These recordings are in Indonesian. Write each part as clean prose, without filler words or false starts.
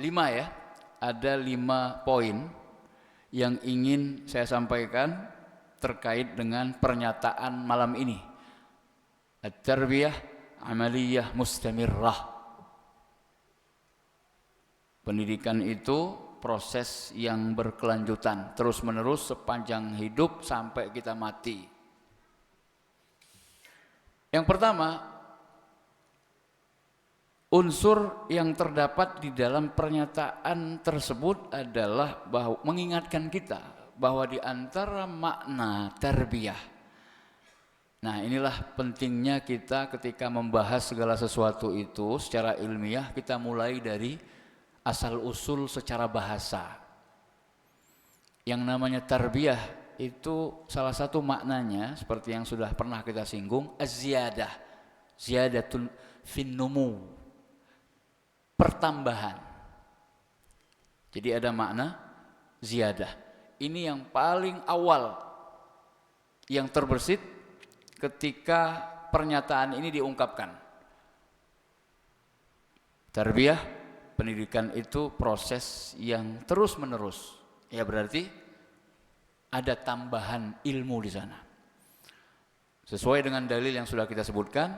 5 ya. Ada 5 poin yang ingin saya sampaikan terkait dengan pernyataan malam ini. At-tarbiyah amaliyah mustamirrah. Pendidikan itu proses yang berkelanjutan, terus-menerus sepanjang hidup sampai kita mati. Yang pertama, unsur yang terdapat di dalam pernyataan tersebut adalah bahwa mengingatkan kita bahwa di antara makna tarbiyah. Nah, inilah pentingnya kita ketika membahas segala sesuatu itu secara ilmiah, kita mulai dari asal usul secara bahasa. Yang namanya tarbiyah itu salah satu maknanya seperti yang sudah pernah kita singgung, az-ziyadah, ziyadatun fin numu, pertambahan. Jadi ada makna ziyadah. Ini yang paling awal yang terbersit ketika pernyataan ini diungkapkan. Tarbiyah, pendidikan itu proses yang terus menerus. Ya berarti ada tambahan ilmu di sana. Sesuai dengan dalil yang sudah kita sebutkan,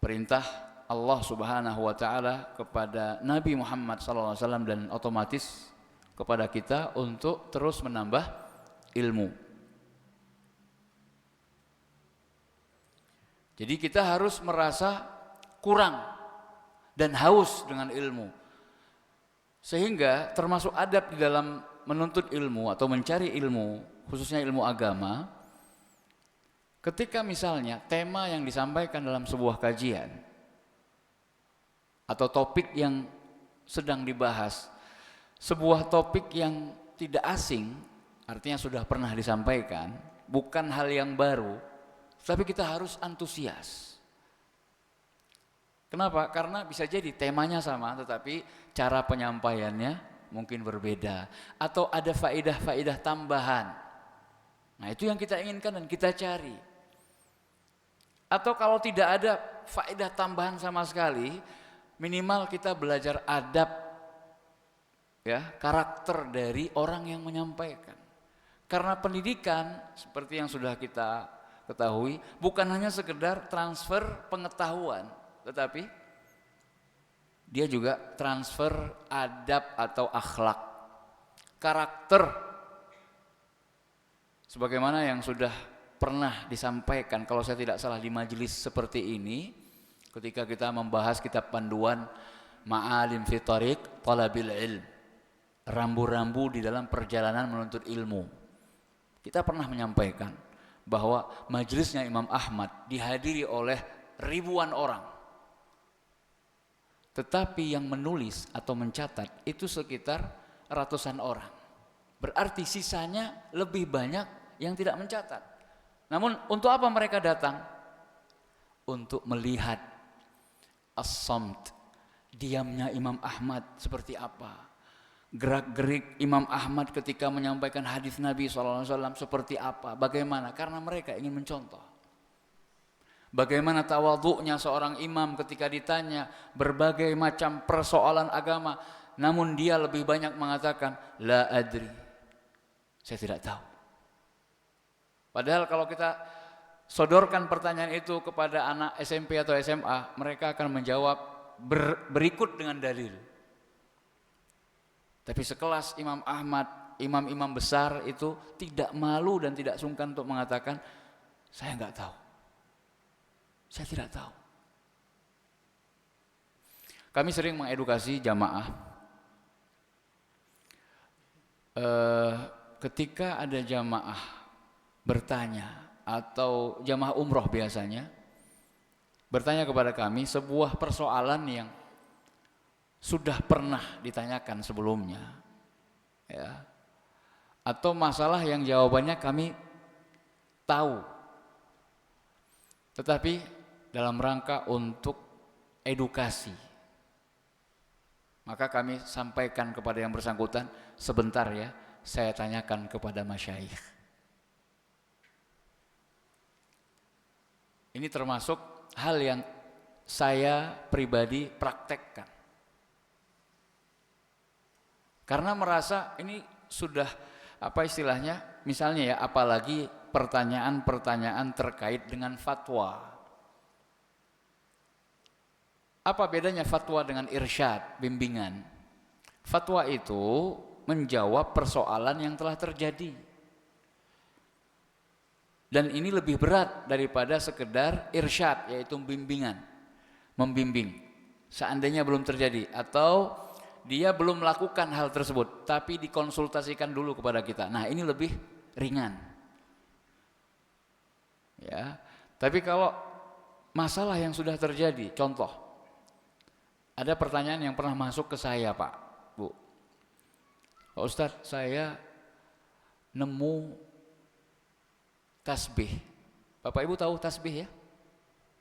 perintah Allah Subhanahu wa taala kepada Nabi Muhammad sallallahu alaihi wasallam dan otomatis kepada kita untuk terus menambah ilmu. Jadi kita harus merasa kurang dan haus dengan ilmu. Sehingga termasuk adab di dalam menuntut ilmu atau mencari ilmu, khususnya ilmu agama, ketika misalnya tema yang disampaikan dalam sebuah kajian atau topik yang sedang dibahas, sebuah topik yang tidak asing, artinya sudah pernah disampaikan, bukan hal yang baru, tapi kita harus antusias. Kenapa? Karena bisa jadi temanya sama tetapi cara penyampaiannya mungkin berbeda atau ada faedah-faedah tambahan. Nah, itu yang kita inginkan dan kita cari. Atau kalau tidak ada faedah tambahan sama sekali, minimal kita belajar adab ya, karakter dari orang yang menyampaikan. Karena pendidikan seperti yang sudah kita ketahui bukan hanya sekedar transfer pengetahuan, tetapi dia juga transfer adab atau akhlak, karakter. Sebagaimana yang sudah pernah disampaikan, kalau saya tidak salah di majelis seperti ini, ketika kita membahas kitab panduan Ma'alim fi Thariq Talabil Ilm, rambu-rambu di dalam perjalanan menuntut ilmu. Kita pernah menyampaikan bahwa majelisnya Imam Ahmad dihadiri oleh ribuan orang. Tetapi yang menulis atau mencatat itu sekitar ratusan orang. Berarti sisanya lebih banyak yang tidak mencatat. Namun untuk apa mereka datang? Untuk melihat as-samt, diamnya Imam Ahmad seperti apa. Gerak-gerik Imam Ahmad ketika menyampaikan hadis Nabi SAW seperti apa. Bagaimana? Karena mereka ingin mencontoh. Bagaimana tawadhu'nya seorang imam ketika ditanya berbagai macam persoalan agama, namun dia lebih banyak mengatakan la adri, saya tidak tahu. Padahal kalau kita sodorkan pertanyaan itu kepada anak SMP atau SMA, mereka akan menjawab berikut dengan dalil. Tapi sekelas Imam Ahmad, imam-imam besar itu tidak malu dan tidak sungkan untuk mengatakan saya enggak tahu. Saya tidak tahu. Kami sering mengedukasi jamaah. Ketika ada jamaah bertanya atau jamaah umroh biasanya bertanya kepada kami sebuah persoalan yang sudah pernah ditanyakan sebelumnya, ya, atau masalah yang jawabannya kami tahu, tetapi dalam rangka untuk edukasi, maka kami sampaikan kepada yang bersangkutan, sebentar ya, saya tanyakan kepada masyayikh. Ini termasuk hal yang saya pribadi praktekkan. Karena merasa ini sudah apa istilahnya, misalnya ya, apalagi pertanyaan-pertanyaan terkait dengan fatwa. Apa bedanya fatwa dengan irsyad, bimbingan? Fatwa itu menjawab persoalan yang telah terjadi. Dan ini lebih berat daripada sekedar irsyad, yaitu bimbingan. Membimbing. Seandainya belum terjadi atau dia belum melakukan hal tersebut, tapi dikonsultasikan dulu kepada kita. Nah, ini lebih ringan. Ya. Tapi kalau masalah yang sudah terjadi, contoh, ada pertanyaan yang pernah masuk ke saya, Pak, Bu. Pak Ustadz, saya nemu tasbih. Bapak Ibu tahu tasbih ya?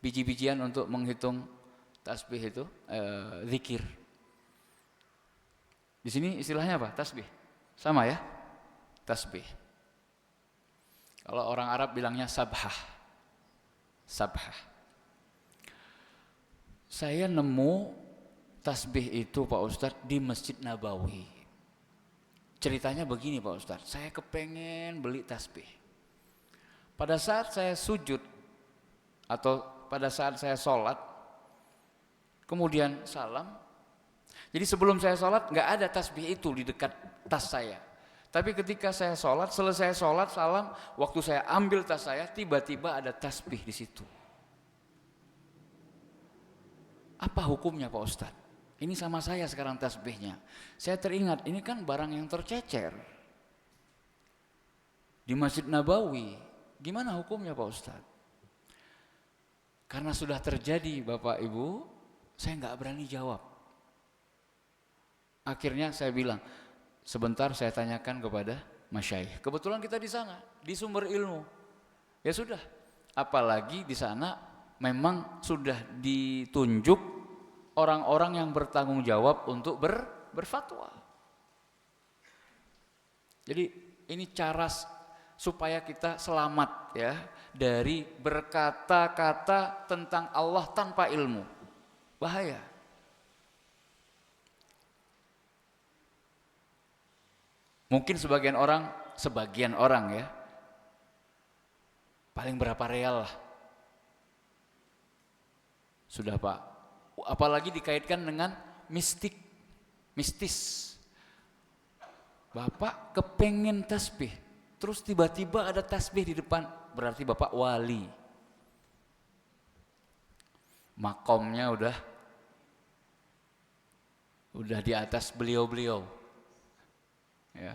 Biji-bijian untuk menghitung tasbih itu, zikir. Di sini istilahnya apa? Tasbih. Sama ya? Tasbih. Kalau orang Arab bilangnya sabhah. Sabhah. Saya nemu tasbih itu, Pak Ustadz, di Masjid Nabawi. Ceritanya begini, Pak Ustadz, saya kepengen beli tasbih. Pada saat saya sujud atau pada saat saya sholat, kemudian salam. Jadi sebelum saya sholat nggak ada tasbih itu di dekat tas saya. Tapi ketika saya sholat, selesai sholat, salam, waktu saya ambil tas saya, tiba-tiba ada tasbih di situ. Apa hukumnya, Pak Ustadz? Ini sama saya sekarang tasbihnya. Saya teringat, ini kan barang yang tercecer di Masjid Nabawi. Gimana hukumnya, Pak Ustadz? Karena sudah terjadi, Bapak Ibu, saya nggak berani jawab. Akhirnya saya bilang, sebentar saya tanyakan kepada masyayikh. Kebetulan kita di sana, di sumber ilmu. Ya sudah, apalagi di sana memang sudah ditunjuk orang-orang yang bertanggung jawab untuk berfatwa. Jadi ini cara supaya kita selamat ya dari berkata-kata tentang Allah tanpa ilmu. Bahaya. Mungkin sebagian orang ya, paling berapa real lah. Sudah Pak, apalagi dikaitkan dengan mistis. Bapak kepengen tasbih, terus tiba-tiba ada tasbih di depan, berarti Bapak wali. Makomnya udah di atas beliau-beliau. Ya.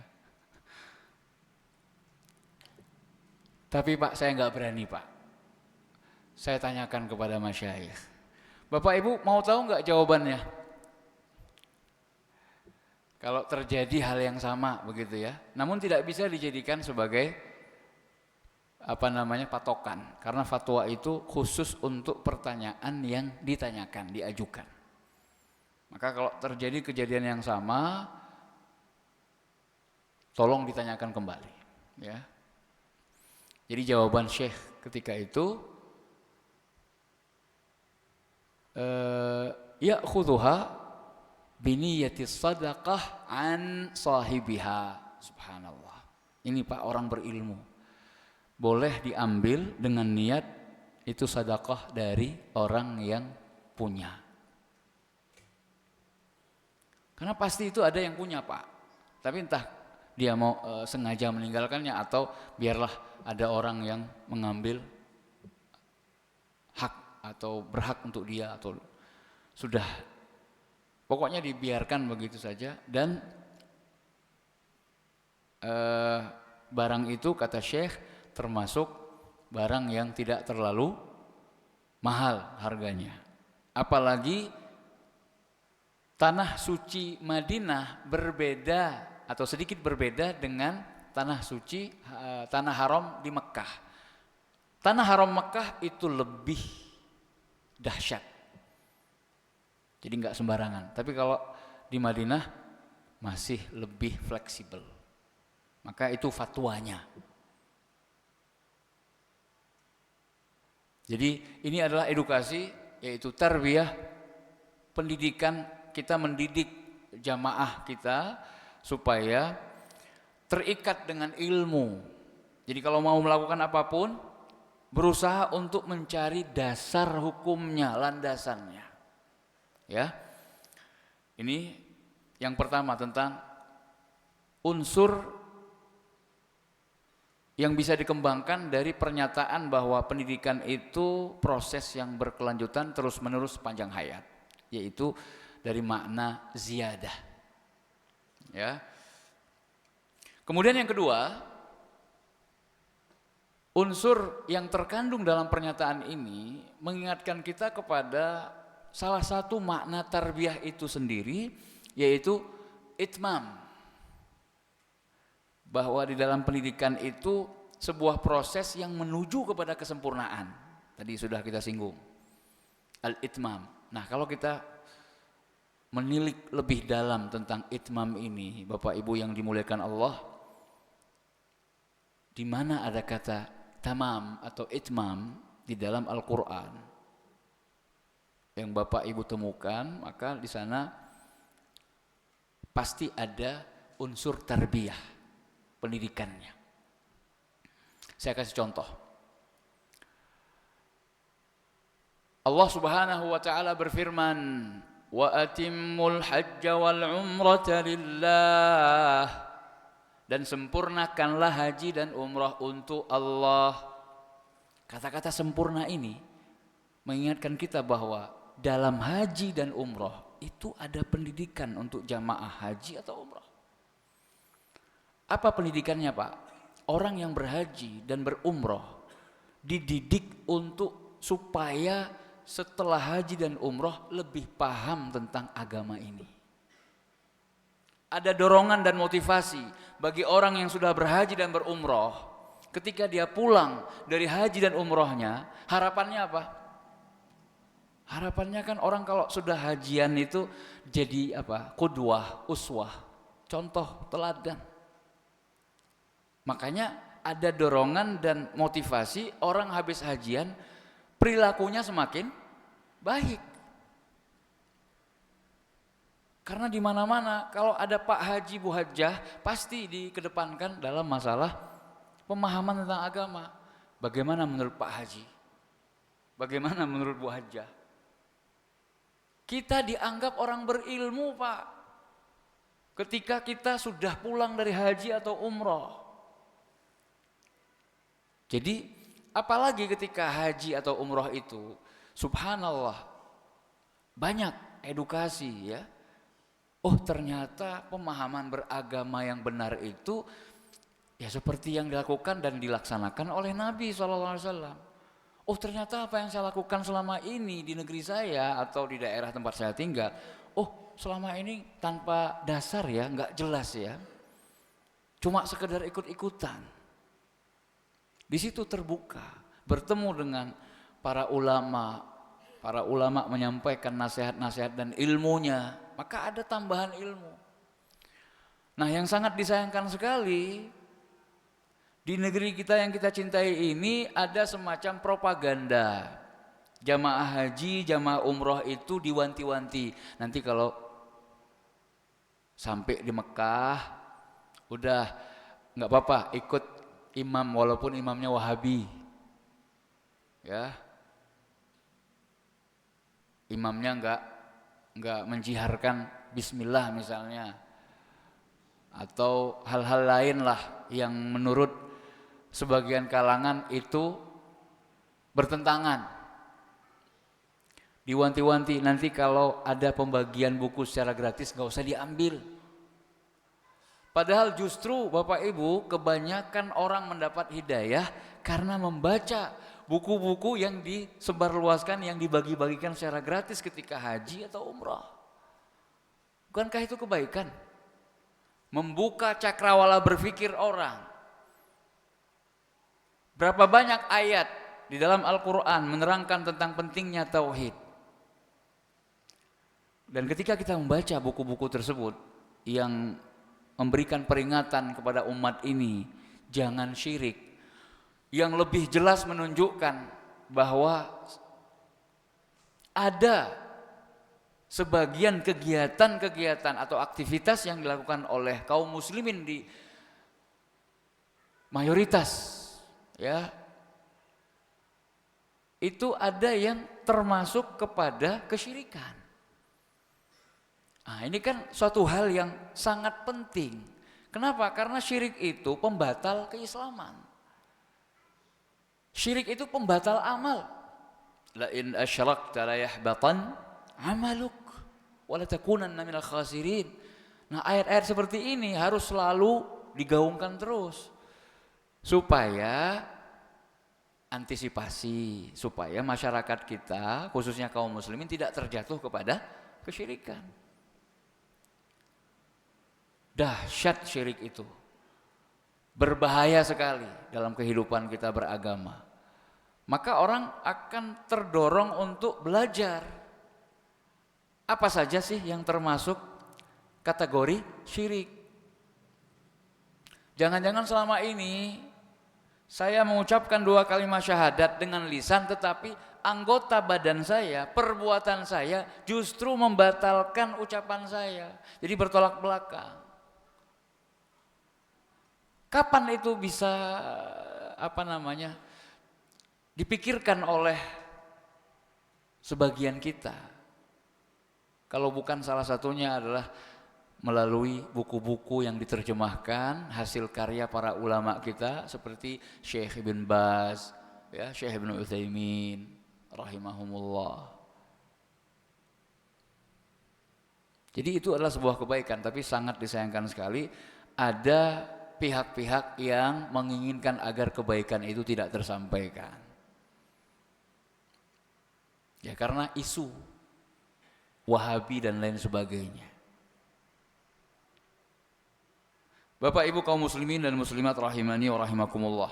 Tapi Pak, saya nggak berani Pak. Saya tanyakan kepada masyayikh. Bapak Ibu mau tahu nggak jawabannya? Kalau terjadi hal yang sama begitu ya. Namun tidak bisa dijadikan sebagai patokan. Karena fatwa itu khusus untuk pertanyaan yang ditanyakan, diajukan. Maka kalau terjadi kejadian yang sama, tolong ditanyakan kembali, ya. Jadi jawaban Syekh ketika itu, ya'khudhuha biniyati sadaqah an sahibiha. Subhanallah. Ini Pak orang berilmu. Boleh diambil dengan niat itu sedekah dari orang yang punya. Karena pasti itu ada yang punya Pak. Tapi entah dia mau sengaja meninggalkannya atau biarlah ada orang yang mengambil hak atau berhak untuk dia atau sudah pokoknya dibiarkan begitu saja. Dan barang itu kata Syekh termasuk barang yang tidak terlalu mahal harganya. Apalagi tanah suci Madinah berbeda atau sedikit berbeda dengan tanah suci, tanah haram di Mekah. Tanah haram Mekah itu lebih dahsyat. Jadi nggak sembarangan. Tapi kalau di Madinah masih lebih fleksibel. Maka itu fatwanya. Jadi ini adalah edukasi, yaitu tarbiyah, pendidikan. Kita mendidik jamaah kita supaya terikat dengan ilmu. Jadi kalau mau melakukan apapun, berusaha untuk mencari dasar hukumnya, landasannya. Ya. Ini yang pertama tentang unsur yang bisa dikembangkan dari pernyataan bahwa pendidikan itu proses yang berkelanjutan terus-menerus sepanjang hayat, yaitu dari makna ziyadah. Ya. Kemudian yang kedua, unsur yang terkandung dalam pernyataan ini mengingatkan kita kepada salah satu makna tarbiyah itu sendiri, yaitu itmam. Bahwa di dalam pendidikan itu sebuah proses yang menuju kepada kesempurnaan. Tadi sudah kita singgung. Al-itmam. Nah, kalau kita menilik lebih dalam tentang itmam ini, Bapak Ibu yang dimuliakan Allah, di mana ada kata tamam atau itmam di dalam Al-Quran yang Bapak Ibu temukan, maka di sana pasti ada unsur tarbiyah pendidikannya. Saya kasih contoh. Allah Subhanahu wa taala berfirman, wa atimmul hajja wal umrata lillah, dan sempurnakanlah haji dan umrah untuk Allah. Kata-kata sempurna ini mengingatkan kita bahwa dalam haji dan umrah itu ada pendidikan untuk jamaah haji atau umrah. Apa pendidikannya, Pak? Orang yang berhaji dan berumrah dididik untuk supaya setelah haji dan umrah lebih paham tentang agama ini. Ada dorongan dan motivasi bagi orang yang sudah berhaji dan berumrah, ketika dia pulang dari haji dan umrahnya, harapannya apa? Harapannya kan orang kalau sudah hajian itu jadi apa? Qudwah, uswah, contoh teladan. Makanya ada dorongan dan motivasi orang habis hajian perilakunya semakin baik. Karena di mana-mana kalau ada Pak Haji Bu Hajjah pasti dikedepankan dalam masalah pemahaman tentang agama. Bagaimana menurut Pak Haji? Bagaimana menurut Bu Hajjah? Kita dianggap orang berilmu, Pak, ketika kita sudah pulang dari haji atau umroh. Jadi apalagi ketika haji atau umroh itu, subhanallah, banyak edukasi ya. Oh, ternyata pemahaman beragama yang benar itu ya seperti yang dilakukan dan dilaksanakan oleh Nabi SAW. Oh, ternyata apa yang saya lakukan selama ini di negeri saya atau di daerah tempat saya tinggal, oh selama ini tanpa dasar ya, nggak jelas ya, cuma sekedar ikut-ikutan. Di situ terbuka, bertemu dengan para ulama menyampaikan nasihat-nasihat dan ilmunya, maka ada tambahan ilmu. Nah, yang sangat disayangkan sekali di negeri kita yang kita cintai ini ada semacam propaganda. Jamaah haji, jamaah umroh itu diwanti-wanti. Nanti kalau sampai di Mekah, udah nggak apa-apa ikut imam walaupun imamnya Wahabi, ya, imamnya nggak menjiharkan Bismillah misalnya, atau hal-hal lain lah yang menurut sebagian kalangan itu bertentangan. Diwanti-wanti, nanti kalau ada pembagian buku secara gratis nggak usah diambil. Padahal justru Bapak Ibu kebanyakan orang mendapat hidayah karena membaca buku-buku yang disebarluaskan, yang dibagi-bagikan secara gratis ketika haji atau umrah. Bukankah itu kebaikan? Membuka cakrawala berpikir orang. Berapa banyak ayat di dalam Al-Quran menerangkan tentang pentingnya tauhid. Dan ketika kita membaca buku-buku tersebut yang memberikan peringatan kepada umat ini, jangan syirik, yang lebih jelas menunjukkan bahwa ada sebagian kegiatan-kegiatan atau aktivitas yang dilakukan oleh kaum muslimin di mayoritas, ya, itu ada yang termasuk kepada kesyirikan. Nah, ini kan suatu hal yang sangat penting. Kenapa? Karena syirik itu pembatal keislaman. Syirik itu pembatal amal. La in asyrakta la yahbatan amaluk wa la takunanna minal khasirin. Nah, ayat-ayat seperti ini harus selalu digaungkan terus supaya antisipasi, supaya masyarakat kita khususnya kaum muslimin tidak terjatuh kepada kesyirikan. Dahsyat syirik itu, berbahaya sekali dalam kehidupan kita beragama. Maka orang akan terdorong untuk belajar apa saja sih yang termasuk kategori syirik. Jangan-jangan selama ini saya mengucapkan 2 kalimat syahadat dengan lisan, tetapi anggota badan saya, perbuatan saya justru membatalkan ucapan saya. Jadi bertolak belakang. Kapan itu bisa dipikirkan oleh sebagian kita? Kalau bukan salah satunya adalah melalui buku-buku yang diterjemahkan hasil karya para ulama kita seperti Syekh Ibn Baz, ya, Syekh Ibn Utsaimin rahimahumullah. Jadi itu adalah sebuah kebaikan, tapi sangat disayangkan sekali ada pihak-pihak yang menginginkan agar kebaikan itu tidak tersampaikan. Ya, karena isu Wahabi dan lain sebagainya. Bapak Ibu kaum muslimin dan muslimat rahimani wa rahimakumullah.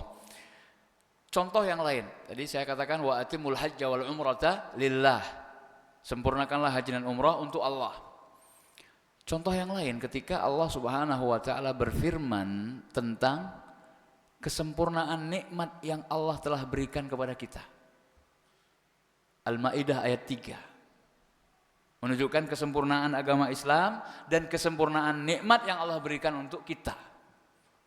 Contoh yang lain, tadi saya katakan wa atimul hajja wal umrata lillah. Sempurnakanlah haji dan umrah untuk Allah. Contoh yang lain ketika Allah Subhanahu wa taala berfirman tentang kesempurnaan nikmat yang Allah telah berikan kepada kita. Al-Maidah ayat 3. Menunjukkan kesempurnaan agama Islam dan kesempurnaan nikmat yang Allah berikan untuk kita.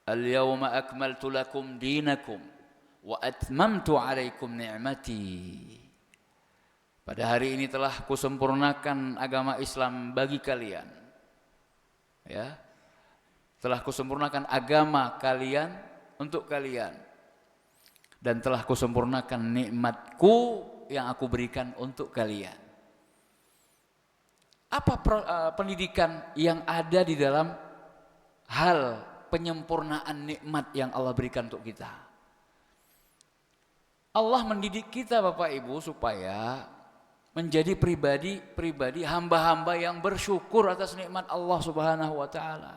Al-yawma akmaltu lakum dinakum wa atmamtu alaikum ni'mati. Pada hari ini telah kusempurnakan agama Islam bagi kalian. Ya. Telah kusempurnakan agama kalian untuk kalian. Dan telah kusempurnakan nikmatku yang aku berikan untuk kalian. Apa pendidikan yang ada di dalam hal penyempurnaan nikmat yang Allah berikan untuk kita? Allah mendidik kita Bapak Ibu supaya menjadi pribadi hamba-hamba yang bersyukur atas nikmat Allah Subhanahu wa taala.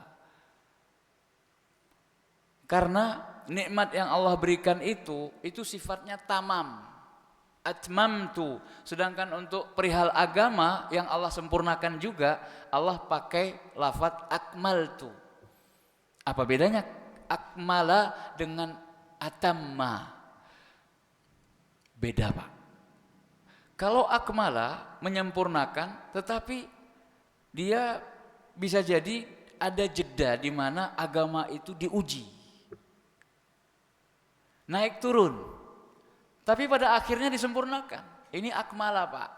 Karena nikmat yang Allah berikan itu sifatnya tamam. Atmamtu, sedangkan untuk perihal agama yang Allah sempurnakan juga Allah pakai lafadz akmaltu. Apa bedanya akmala dengan atamma? Beda Pak. Kalau akmala menyempurnakan, tetapi dia bisa jadi ada jeda di mana agama itu diuji, naik turun. Tapi pada akhirnya disempurnakan. Ini akmala Pak.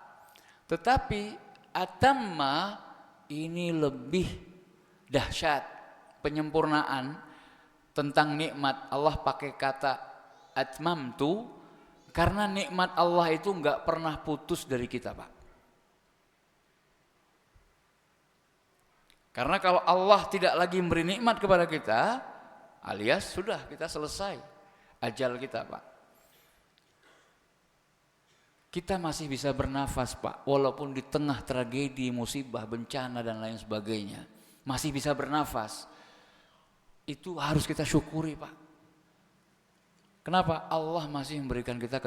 Tetapi atamma ini lebih dahsyat. Penyempurnaan tentang nikmat Allah pakai kata atmamtu karena nikmat Allah itu enggak pernah putus dari kita Pak. Karena kalau Allah tidak lagi memberi nikmat kepada kita, alias sudah kita selesai ajal kita Pak. Kita masih bisa bernafas Pak, walaupun di tengah tragedi, musibah, bencana dan lain sebagainya. Masih bisa bernafas. Itu harus kita syukuri Pak. Kenapa? Allah masih memberikan kita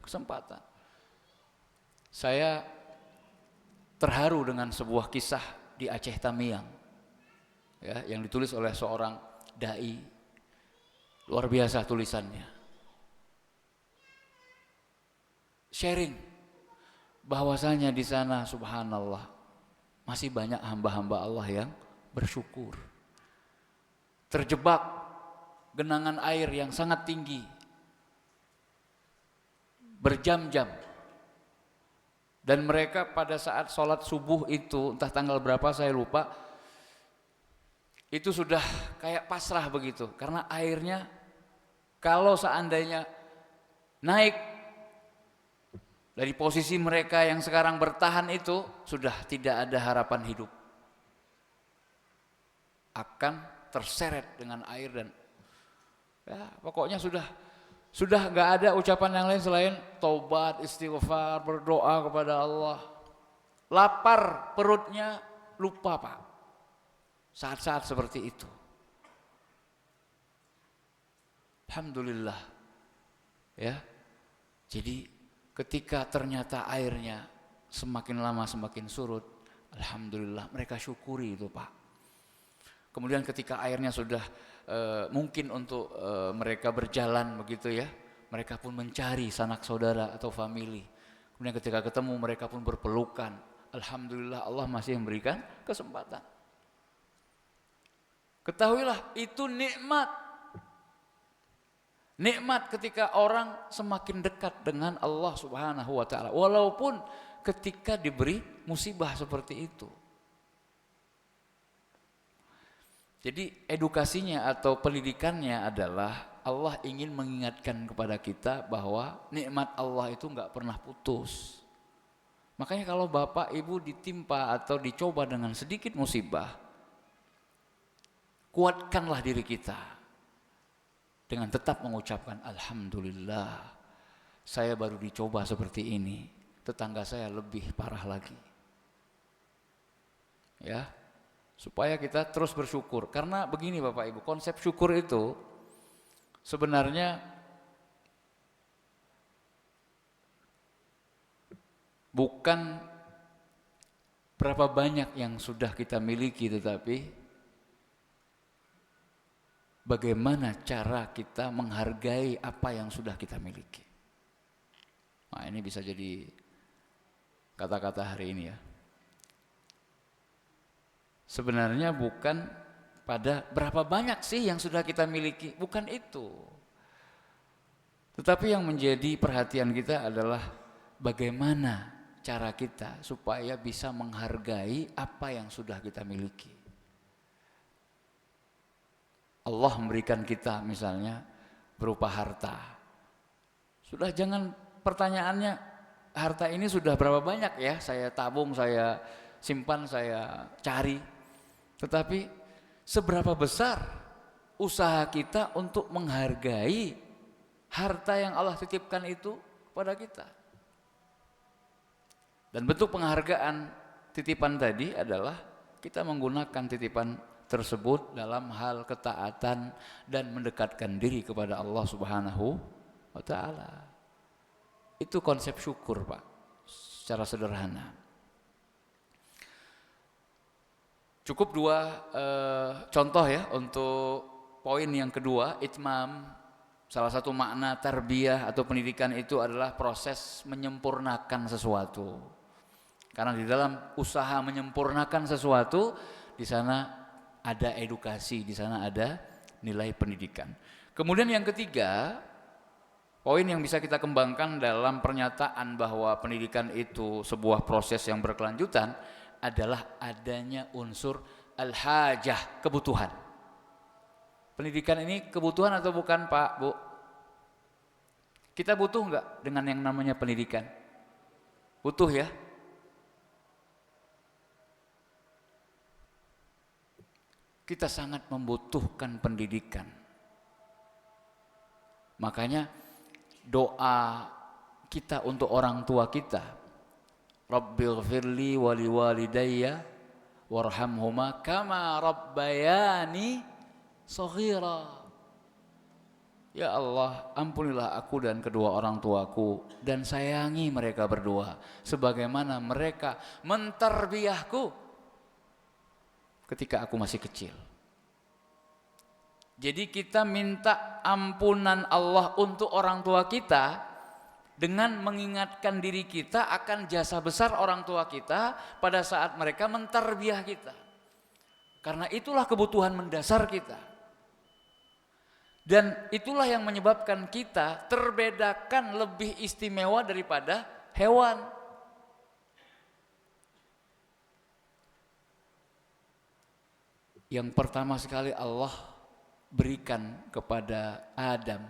kesempatan. Saya terharu dengan sebuah kisah di Aceh Tamiang, ya, yang ditulis oleh seorang dai. Luar biasa tulisannya. Sharing bahwasanya di sana subhanallah masih banyak hamba-hamba Allah yang bersyukur. Terjebak genangan air yang sangat tinggi, berjam-jam. Dan mereka pada saat sholat subuh itu, entah tanggal berapa saya lupa, itu sudah kayak pasrah begitu. Karena airnya kalau seandainya naik dari posisi mereka yang sekarang bertahan itu, sudah tidak ada harapan hidup. Akan terseret dengan air dan ya pokoknya sudah nggak ada ucapan yang lain selain taubat, istighfar, berdoa kepada Allah. Lapar perutnya, lupa Pak. Saat-saat seperti itu. Alhamdulillah. Ya. Jadi ketika ternyata airnya semakin lama semakin surut, alhamdulillah mereka syukuri itu Pak. Kemudian ketika airnya sudah mungkin untuk mereka berjalan begitu ya, mereka pun mencari sanak saudara atau famili. Kemudian ketika ketemu mereka pun berpelukan. Alhamdulillah Allah masih memberikan kesempatan. Ketahuilah itu nikmat. Nikmat ketika orang semakin dekat dengan Allah Subhanahu wa taala, walaupun ketika diberi musibah seperti itu. Jadi edukasinya atau pendidikannya adalah Allah ingin mengingatkan kepada kita bahwa nikmat Allah itu enggak pernah putus. Makanya kalau Bapak Ibu ditimpa atau dicoba dengan sedikit musibah, kuatkanlah diri kita dengan tetap mengucapkan alhamdulillah, saya baru dicoba seperti ini, tetangga saya lebih parah lagi. Ya. Supaya kita terus bersyukur. Karena begini Bapak Ibu, konsep syukur itu sebenarnya bukan berapa banyak yang sudah kita miliki, tetapi bagaimana cara kita menghargai apa yang sudah kita miliki. Nah, ini bisa jadi kata-kata hari ini ya. Sebenarnya bukan pada berapa banyak sih yang sudah kita miliki, bukan itu. Tetapi yang menjadi perhatian kita adalah bagaimana cara kita supaya bisa menghargai apa yang sudah kita miliki. Allah memberikan kita misalnya berupa harta. Sudah jangan pertanyaannya harta ini sudah berapa banyak ya saya tabung, saya simpan, saya cari. Tetapi seberapa besar usaha kita untuk menghargai harta yang Allah titipkan itu pada kita. Dan bentuk penghargaan titipan tadi adalah kita menggunakan titipan tersebut dalam hal ketaatan dan mendekatkan diri kepada Allah Subhanahu wa taala. Itu konsep syukur, Pak, secara sederhana. Cukup dua contoh ya untuk poin yang kedua, itmam. Salah satu makna tarbiyah atau pendidikan itu adalah proses menyempurnakan sesuatu. Karena di dalam usaha menyempurnakan sesuatu, di sana ada edukasi, di sana ada nilai pendidikan. Kemudian yang ketiga, poin yang bisa kita kembangkan dalam pernyataan bahwa pendidikan itu sebuah proses yang berkelanjutan adalah adanya unsur al-hajah, kebutuhan. Pendidikan ini kebutuhan atau bukan Pak, Bu? Kita butuh enggak dengan yang namanya pendidikan? Butuh ya? Kita sangat membutuhkan pendidikan. Makanya doa kita untuk orang tua kita, Rabbighfirli wa liwalidayya warhamhuma kama rabbayani shaghira. Ya Allah, ampunilah aku dan kedua orang tuaku dan sayangi mereka berdua sebagaimana mereka mentarbiyahku ketika aku masih kecil. Jadi kita minta ampunan Allah untuk orang tua kita dengan mengingatkan diri kita akan jasa besar orang tua kita pada saat mereka mentarbiyah kita. Karena itulah kebutuhan mendasar kita. Dan itulah yang menyebabkan kita terbedakan lebih istimewa daripada hewan. Yang pertama sekali Allah berikan kepada Adam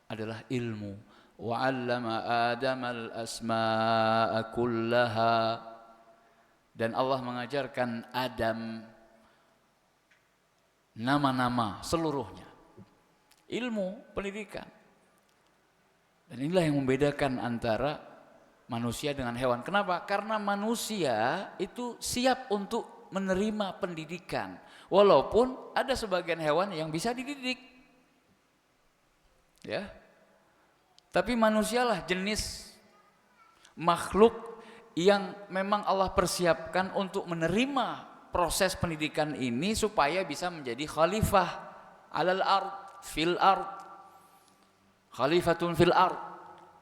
adalah ilmu. Wa 'allama Adama al-asma'a kullaha. Dan Allah mengajarkan Adam nama-nama seluruhnya. Ilmu, pendidikan. Dan inilah yang membedakan antara manusia dengan hewan. Kenapa? Karena manusia itu siap untuk menerima pendidikan. Walaupun ada sebagian hewan yang bisa dididik. Ya. Tapi manusialah jenis makhluk yang memang Allah persiapkan untuk menerima proses pendidikan ini supaya bisa menjadi khalifah alal ard, fil ard. Khalifatun fil ard,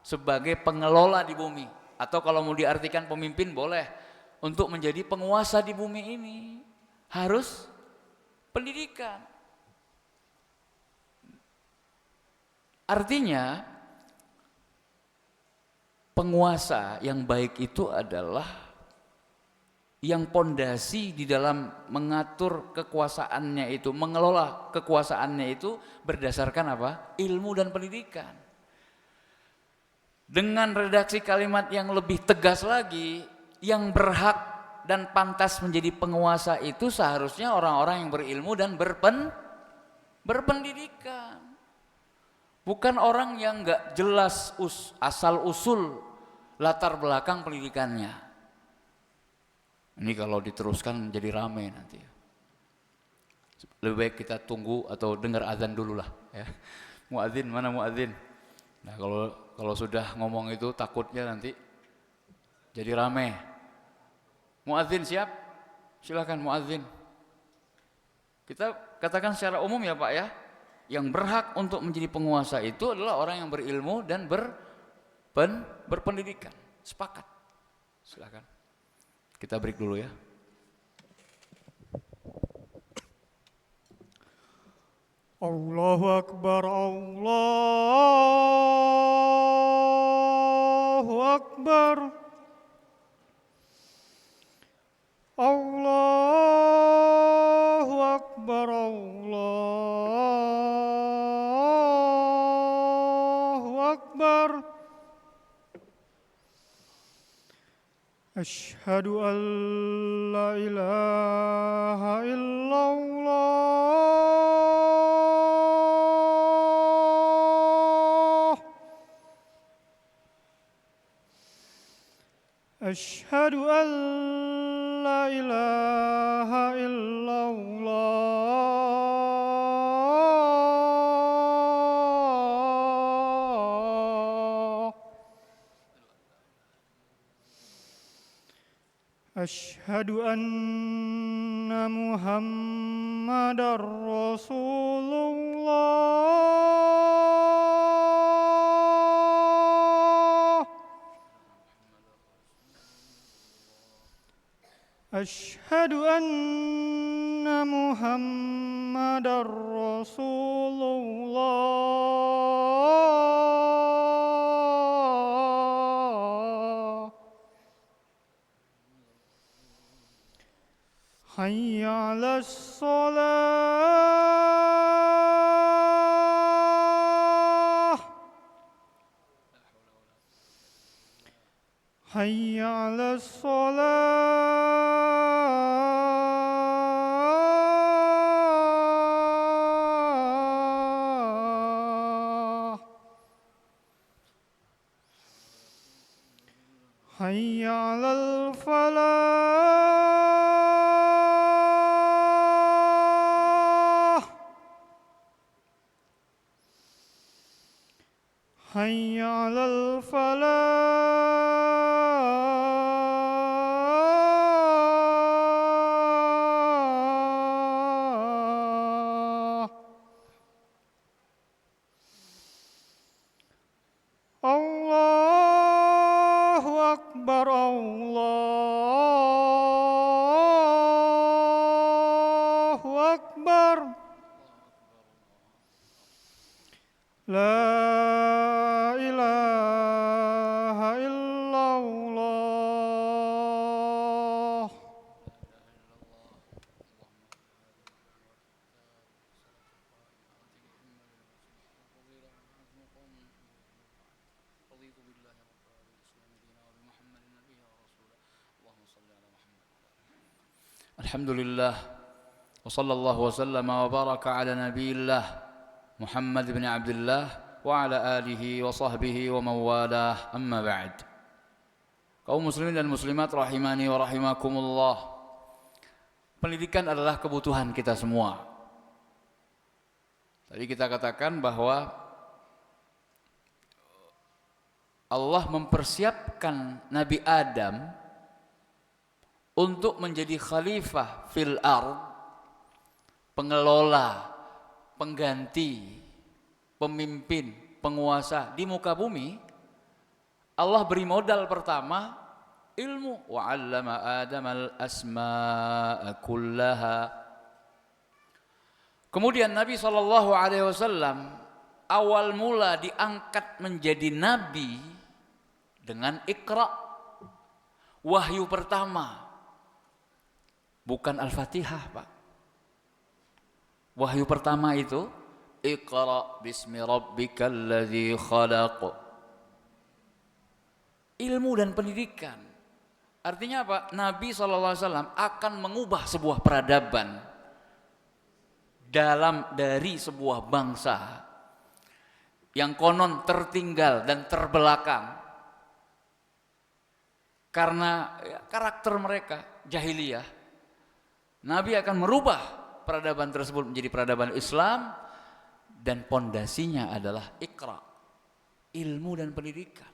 sebagai pengelola di bumi, atau kalau mau diartikan pemimpin boleh, untuk menjadi penguasa di bumi ini harus pendidikan. Artinya penguasa yang baik itu adalah yang pondasi di dalam mengatur kekuasaannya itu, mengelola kekuasaannya itu berdasarkan apa? Ilmu dan pendidikan. Dengan redaksi kalimat yang lebih tegas lagi, yang berhak dan pantas menjadi penguasa itu seharusnya orang-orang yang berilmu dan berpendidikan. Bukan orang yang enggak jelas asal usul latar belakang pendidikannya. Ini kalau diteruskan jadi rame nanti. Lebih baik kita tunggu atau dengar azan dulu lah. Ya. Muadzin, mana muadzin? Nah kalau sudah ngomong itu takutnya nanti jadi rame. Muadzin siap? Silakan muadzin. Kita katakan secara umum ya Pak ya. Yang berhak untuk menjadi penguasa itu adalah orang yang berilmu dan berpendidikan. Sepakat. Silakan. Kita break dulu ya. Allahu Akbar, Allahu Akbar, Allahu Akbar, Allahu Akbar. Asyhadu an la ilaha illallah. Asyhadu an la ilaha illallah. Asyhadu anna Muhammadar Rasulullah. Asyhadu anna Muhammadar Rasulullah. Hayya 'alas shalah. Hayya 'alas shalah. Hayya 'alal falah. Hayya 'alal falah. Allah أكبر لا إله إلا الله الحمد لله وصلى الله وسلم وبارك على نبي الله محمد بن عبد الله وعلى آله وصحبه ومن والاه أما بعد. Kaum muslimin dan muslimat rahimani wa rahimakumullah. Pendidikan adalah kebutuhan kita semua. Tadi kita katakan bahwa Allah mempersiapkan Nabi Adam untuk menjadi khalifah fil ard, pengelola, pengganti, pemimpin, penguasa di muka bumi. Allah beri modal pertama ilmu, wa 'allama Adamal asma'a kullaha. Kemudian Nabi SAW awal mula diangkat menjadi nabi dengan Iqra, wahyu pertama. Bukan Al-Fatihah, Pak. Wahyu pertama itu Iqra bismi rabbikal ladzi khalaq. Ilmu dan pendidikan. Artinya apa? Nabi SAW akan mengubah sebuah peradaban dari sebuah bangsa yang konon tertinggal dan terbelakang karena karakter mereka jahiliyah. Nabi akan merubah peradaban tersebut menjadi peradaban Islam, dan pondasinya adalah Iqra, ilmu dan pendidikan.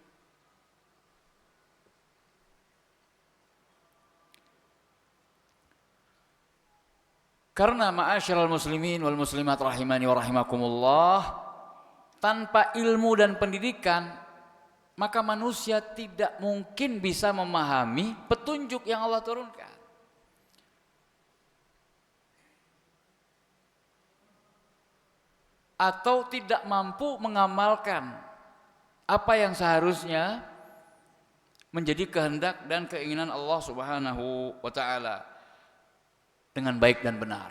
Karena ma'asyiral muslimin wal muslimat rahimani wa rahimakumullah, tanpa ilmu dan pendidikan maka manusia tidak mungkin bisa memahami petunjuk yang Allah turunkan. Atau tidak mampu mengamalkan apa yang seharusnya menjadi kehendak dan keinginan Allah Subhanahu wa ta'ala dengan baik dan benar.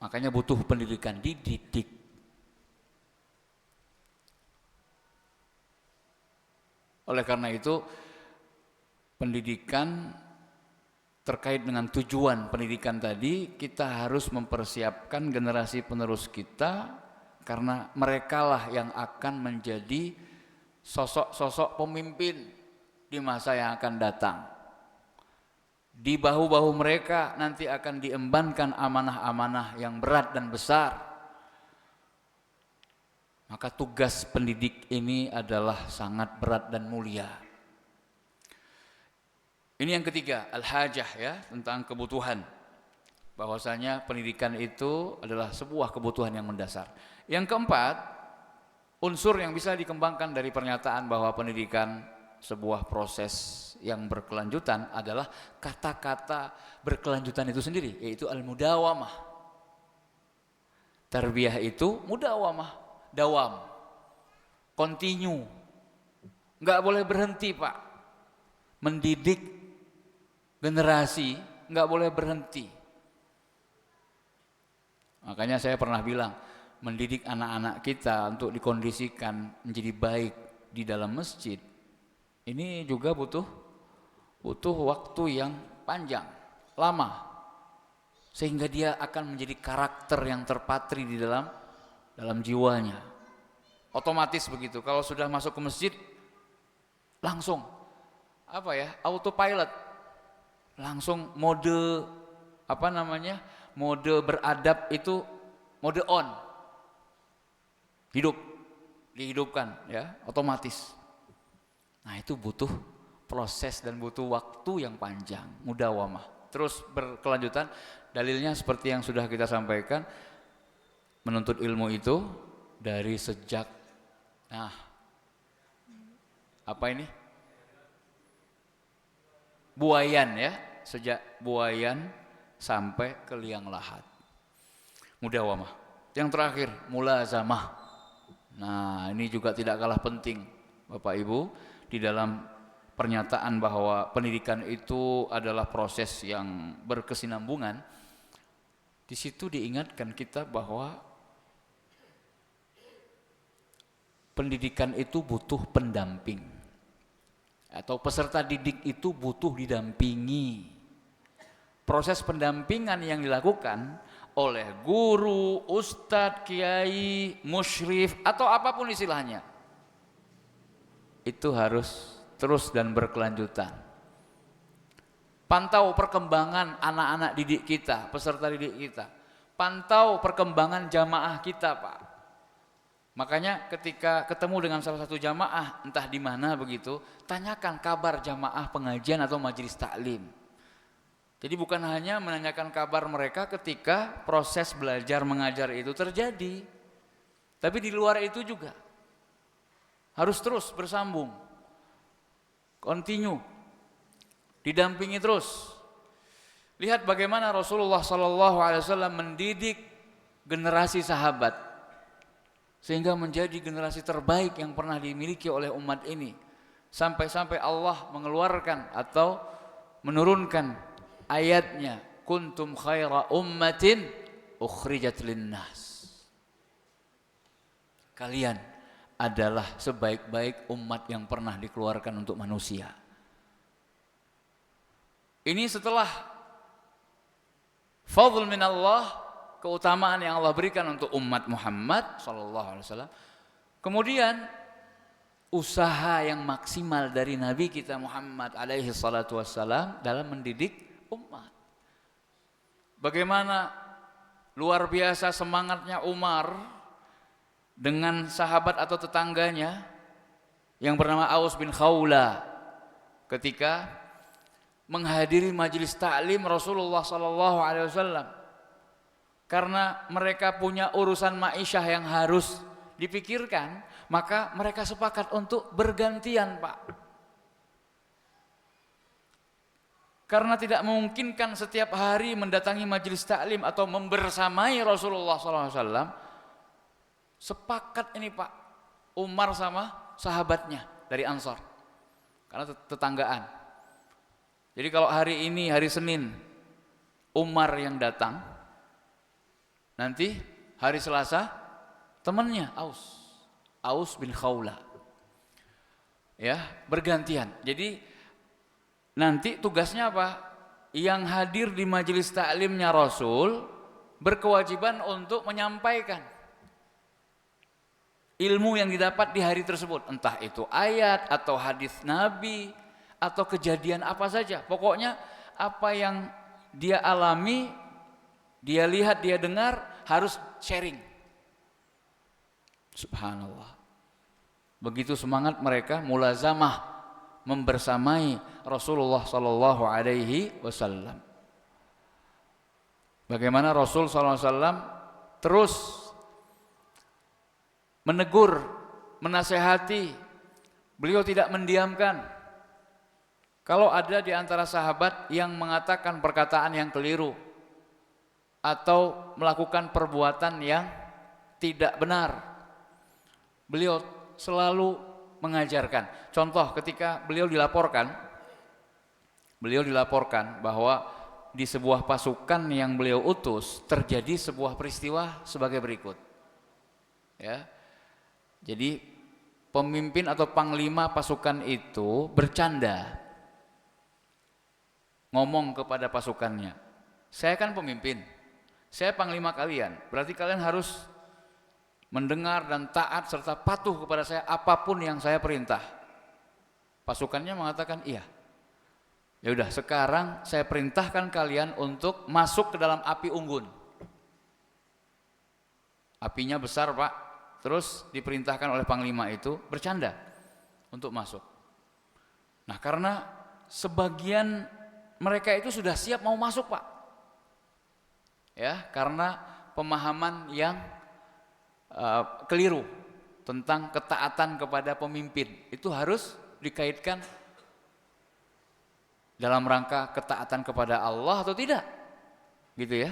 Makanya butuh pendidikan, dididik. Oleh karena itu, pendidikan terkait dengan tujuan pendidikan tadi, kita harus mempersiapkan generasi penerus kita, karena merekalah yang akan menjadi sosok-sosok pemimpin di masa yang akan datang. Di bahu-bahu mereka nanti akan diembankan amanah-amanah yang berat dan besar. Maka tugas pendidik ini adalah sangat berat dan mulia. Ini yang ketiga, al-hajah, ya, tentang kebutuhan. Bahwasanya pendidikan itu adalah sebuah kebutuhan yang mendasar. Yang keempat, unsur yang bisa dikembangkan dari pernyataan bahwa pendidikan sebuah proses yang berkelanjutan adalah kata-kata berkelanjutan itu sendiri, yaitu al-mudawamah. Tarbiyah itu mudawamah, dawam, continue, nggak boleh berhenti, Pak. Mendidik generasi nggak boleh berhenti. Makanya saya pernah bilang, mendidik anak-anak kita untuk dikondisikan menjadi baik di dalam masjid, ini juga butuh waktu yang panjang, lama, sehingga dia akan menjadi karakter yang terpatri di dalam jiwanya. Otomatis begitu. Kalau sudah masuk ke masjid, langsung autopilot, langsung mode mode beradab itu mode on, dihidupkan, ya, otomatis. Nah, itu butuh proses dan butuh waktu yang panjang, mudawamah, terus berkelanjutan. Dalilnya seperti yang sudah kita sampaikan, menuntut ilmu itu dari sejak buayan, ya, sejak buayan sampai ke liang lahat. mudawamah. Yang terakhir, mulazamah. Nah, ini juga tidak kalah penting, Bapak Ibu, di dalam pernyataan bahwa pendidikan itu adalah proses yang berkesinambungan. Di situ diingatkan kita bahwa pendidikan itu butuh pendamping, atau peserta didik itu butuh didampingi. Proses pendampingan yang dilakukan oleh guru, ustadz, kiai, musyrif, atau apapun istilahnya, itu harus terus dan berkelanjutan. Pantau perkembangan anak-anak didik kita, peserta didik kita. Pantau perkembangan jamaah kita, Pak. Makanya ketika ketemu dengan salah satu jamaah, entah di mana begitu, tanyakan kabar jamaah pengajian atau majelis taklim. Jadi bukan hanya menanyakan kabar mereka ketika proses belajar mengajar itu terjadi, tapi di luar itu juga harus terus bersambung, continue, didampingi terus. Lihat bagaimana Rasulullah SAW mendidik generasi sahabat sehingga menjadi generasi terbaik yang pernah dimiliki oleh umat ini, sampai-sampai Allah mengeluarkan atau menurunkan ayatnya, kuntum khaira ummatin ukhrijat linnas. Kalian adalah sebaik-baik umat yang pernah dikeluarkan untuk manusia. Ini setelah fadl min Allah, keutamaan yang Allah berikan untuk umat Muhammad SAW. Kemudian usaha yang maksimal dari Nabi kita Muhammad alaihi salatu wassalam dalam mendidik umat. Bagaimana luar biasa semangatnya Umar dengan sahabat atau tetangganya yang bernama Aus bin Khawla ketika menghadiri majelis taklim Rasulullah SAW. Karena mereka punya urusan ma'isyah yang harus dipikirkan, maka mereka sepakat untuk bergantian, Pak. Karena tidak memungkinkan setiap hari mendatangi majelis taklim atau membersamai Rasulullah SAW, sepakat ini Pak, Umar sama sahabatnya dari Ansar, karena tetanggaan. Jadi kalau hari ini, hari Senin, Umar yang datang, nanti hari Selasa temannya Aus bin Khawla, ya, bergantian. Jadi nanti tugasnya apa? Yang hadir di majelis taklimnya Rasul berkewajiban untuk menyampaikan ilmu yang didapat di hari tersebut, entah itu ayat atau hadis Nabi atau kejadian apa saja. Pokoknya apa yang dia alami, dia lihat, dia dengar, harus sharing. Subhanallah. Begitu semangat mereka mulazamah membersamai Rasulullah sallallahu alaihi wasallam. Bagaimana Rasul sallallahu alaihi wasallam terus menegur, menasehati, beliau tidak mendiamkan. Kalau ada di antara sahabat yang mengatakan perkataan yang keliru atau melakukan perbuatan yang tidak benar, beliau selalu mengajarkan. Contoh ketika beliau dilaporkan bahwa di sebuah pasukan yang beliau utus terjadi sebuah peristiwa sebagai berikut. Ya. Jadi pemimpin atau panglima pasukan itu bercanda, ngomong kepada pasukannya, saya kan pemimpin, saya panglima kalian, berarti kalian harus mendengar dan taat serta patuh kepada saya apapun yang saya perintah. Pasukannya mengatakan iya. Ya udah, sekarang saya perintahkan kalian untuk masuk ke dalam api unggun. Apinya besar, Pak. Terus diperintahkan oleh panglima itu bercanda untuk masuk. Nah, karena sebagian mereka itu sudah siap mau masuk, Pak. Ya, karena pemahaman yang keliru tentang ketaatan kepada pemimpin itu harus dikaitkan dalam rangka ketaatan kepada Allah atau tidak, gitu ya.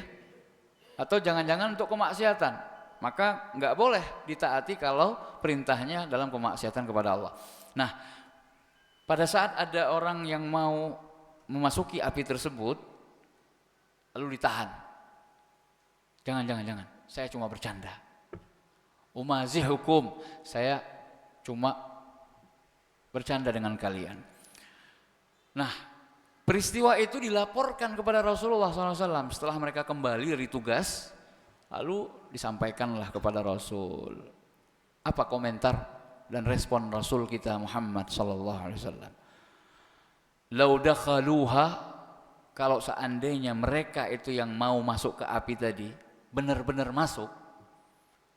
atau jangan-jangan untuk kemaksiatan, maka nggak boleh ditaati kalau perintahnya dalam kemaksiatan kepada Allah. Nah, pada saat ada orang yang mau memasuki api tersebut, lalu ditahan. Jangan, saya cuma bercanda. Umazih hukum, saya cuma bercanda dengan kalian. Nah, peristiwa itu dilaporkan kepada Rasulullah SAW setelah mereka kembali dari tugas, lalu disampaikanlah kepada Rasul. Apa komentar dan respon Rasul kita Muhammad SAW? Lau dakhaluha, kalau seandainya mereka itu yang mau masuk ke api tadi benar-benar masuk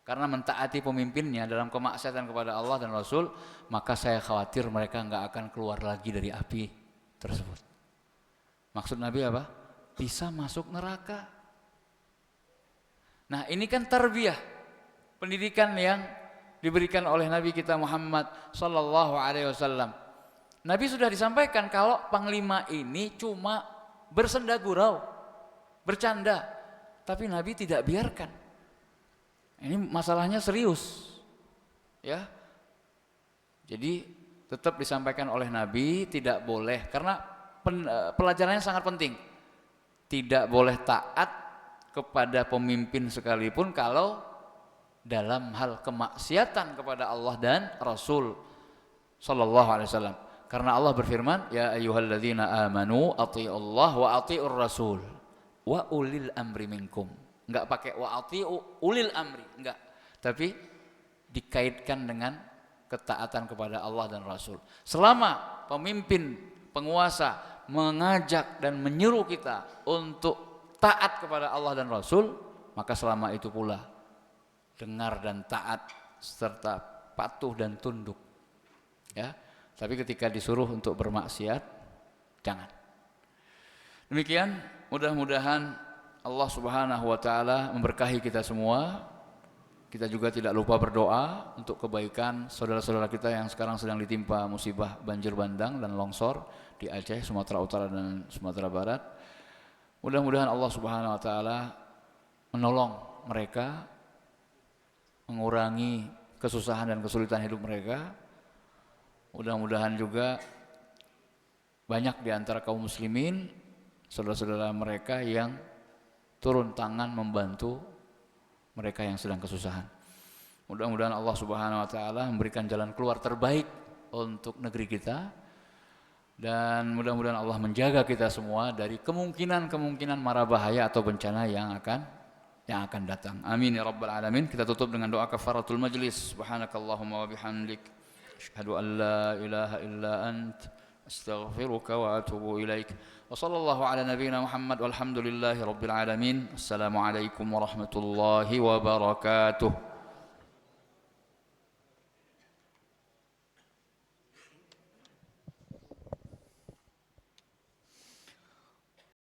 karena mentaati pemimpinnya dalam kemaksiatan kepada Allah dan Rasul, maka saya khawatir mereka nggak akan keluar lagi dari api tersebut. Maksud Nabi apa? Bisa masuk neraka. Nah, ini kan tarbiyah, pendidikan yang diberikan oleh Nabi kita Muhammad sallallahu alaihi wasallam. Nabi sudah disampaikan kalau panglima ini cuma bersenda gurau, bercanda, tapi Nabi tidak biarkan. Ini masalahnya serius, ya. Jadi tetap disampaikan oleh Nabi, tidak boleh, karena pelajarannya sangat penting. Tidak boleh taat kepada pemimpin sekalipun kalau dalam hal kemaksiatan kepada Allah dan Rasul sallallahu alaihi wasallam. Karena Allah berfirman, ya ayyuhalladzina amanu athi'ullah wa athi'ur rasul wa ulil amri minkum. Enggak pakai wa athi'u ulil amri, enggak. Tapi dikaitkan dengan ketaatan kepada Allah dan Rasul. Selama pemimpin, penguasa mengajak dan menyuruh kita untuk taat kepada Allah dan Rasul, maka selama itu pula dengar dan taat serta patuh dan tunduk. Ya. Tapi ketika disuruh untuk bermaksiat, jangan. Demikian, mudah-mudahan Allah Subhanahu wa taala memberkahi kita semua. Kita juga tidak lupa berdoa untuk kebaikan saudara-saudara kita yang sekarang sedang ditimpa musibah banjir bandang dan longsor di Aceh, Sumatera Utara dan Sumatera Barat. Mudah-mudahan Allah Subhanahu wa taala menolong mereka, mengurangi kesusahan dan kesulitan hidup mereka. Mudah-mudahan juga banyak di antara kaum muslimin, saudara-saudara mereka yang turun tangan membantu mereka yang sedang kesusahan. Mudah-mudahan Allah Subhanahu wa taala memberikan jalan keluar terbaik untuk negeri kita, dan mudah-mudahan Allah menjaga kita semua dari kemungkinan mara bahaya atau bencana yang akan datang. Amin ya rabbal alamin. Kita tutup dengan doa kafaratul majlis. Subhanakallahumma wa bihamdik, asyhadu an la ilaha illa ant, astaghfiruka wa atubu ilaik. Wa sallallahu ala nabiyyina Muhammad walhamdulillahi rabbil alamin. Assalamualaikum warahmatullahi wabarakatuh.